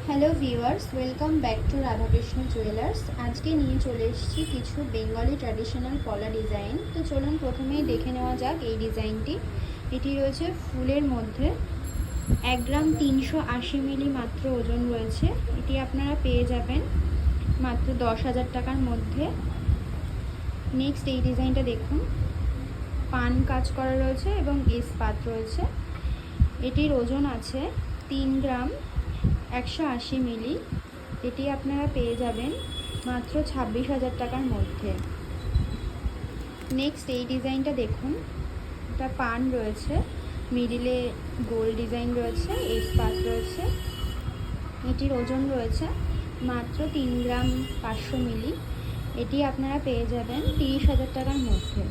Hello viewers, welcome back to Radhakrishna jewellers. আজকে নিয়ে চলে এসেছি কিছু বেঙ্গলি ট্র্যাডিশনাল পলা ডিজাইন। তো চলুন প্রথমেই দেখে নেওয়া যাক এই ডিজাইনটি। এটি রয়েছে ফুলের মধ্যে, 1 গ্রাম 380 মিলি মাত্র ওজন রয়েছে। এটি আপনারা পেয়ে যাবেন মাত্র 10,000 টাকার মধ্যে। নেক্সট এই ডিজাইনটা দেখুন, পান কাজ করা রয়েছে এবং ইস্পাত রয়েছে। এটির ওজন আছে 3 গ্রাম 180 মিলি। এটি আপনারা পেয়ে যাবেন মাত্র 26,000 টাকার মধ্যে। নেক্সট এই ডিজাইনটা দেখুন, এটা পান রয়েছে, মিডিলে গোল ডিজাইন রয়েছে, ইস্পাত রয়েছে। এটির ওজন রয়েছে মাত্র 3 গ্রাম 500 মিলি। এটি আপনারা পেয়ে যাবেন 30,000 টাকার মধ্যে।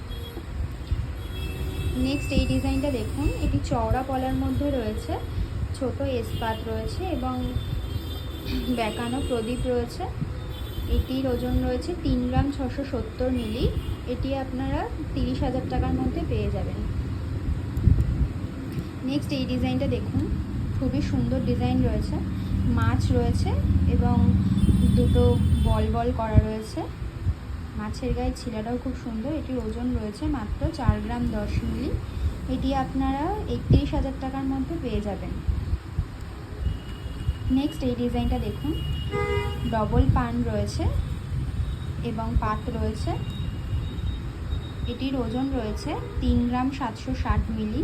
নেক্সট এই ডিজাইনটা দেখুন, এটি চওড়া পলার মধ্যে রয়েছে, ছোট ইস্পাত রয়েছে এবং বেঁকানো প্রদীপ রয়েছে। এটির ওজন রয়েছে 3 গ্রাম 670 মিলি। এটি আপনারা 30,000 টাকার মধ্যে পেয়ে যাবেন। নেক্সট এই ডিজাইনটা দেখুন, খুবই সুন্দর ডিজাইন রয়েছে, মাছ রয়েছে এবং দুটো বল বল করা রয়েছে। মাছের গায়ে ছিলাটাও খুব সুন্দর। এটির ওজন রয়েছে মাত্র 4 গ্রাম 10 মিলি। এটি আপনারা 31,000 টাকার মধ্যে পেয়ে যাবেন। নেক্সট এই ডিজাইনটা দেখুন, ডবল পান রয়েছে এবং পাত রয়েছে। এটির ওজন রয়েছে 3 গ্রাম 760 মিলি।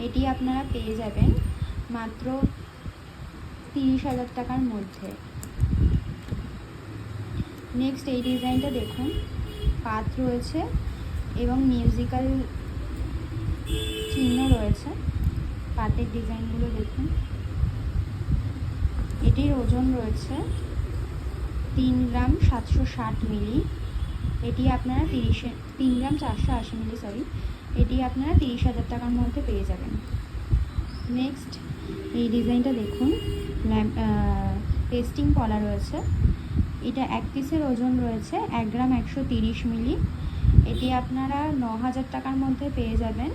এটি আপনারা পেয়ে যাবেন মাত্র 30,000 টাকার মধ্যে। নেক্সট এই ডিজাইনটা দেখুন, পাত রয়েছে এবং মিউজিক্যাল চিহ্ন রয়েছে। পাতের ডিজাইনগুলো দেখুন। এটির ওজন রয়েছে 3 গ্রাম 760 মিলি। এটি আপনারা 3 গ্রাম 480 মিলি এটি আপনারা 30,000 টাকার মধ্যে পেয়ে যাবেন। নেক্সট এই ডিজাইনটা দেখুন, পেস্টিং পলা রয়েছে। এটা এক পিসের ওজন রয়েছে 1 গ্রাম 130 মিলি। এটি আপনারা 9,000 টাকার মধ্যে পেয়ে যাবেন।